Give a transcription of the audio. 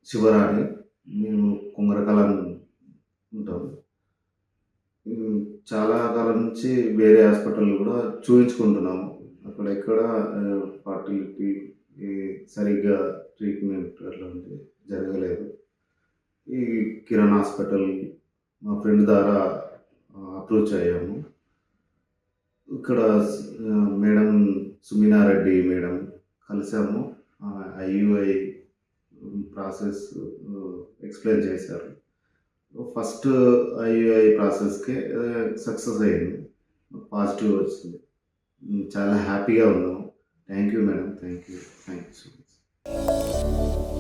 శివరాణి. మేము కుంగరకలాన్ ఉంటాం. హ్మ్. చాలా కాలం నుంచి వేరే హాస్పిటల్‌లో గూడా చూయించుకుంటున్నాము. అక్కడెక్కడ ఫర్టిలిటీ ఈ సరిగ్గా ట్రీట్‌మెంట్ అట్లాంటివి జరగలేదు. ఈ కిరణ్ హాస్పిటల్ మా ఫ్రెండ్ ద్వారా అప్రోచ్ అయ్యాము. ఇక్కడ మేడం సుమీనారెడ్డి మేడం కలిసాము. ఐయుఐ ప్రాసెస్ ఎక్స్‌ప్లెయిన్ చేశారు. ఫస్ట్ ఐయుఐ ప్రాసెస్‌కే సక్సెస్ అయింది. పాజిటివ్ వచ్చింది. చాలా హ్యాపీగా ఉన్నాం. Thank you madam. Thank you. Thank you so much.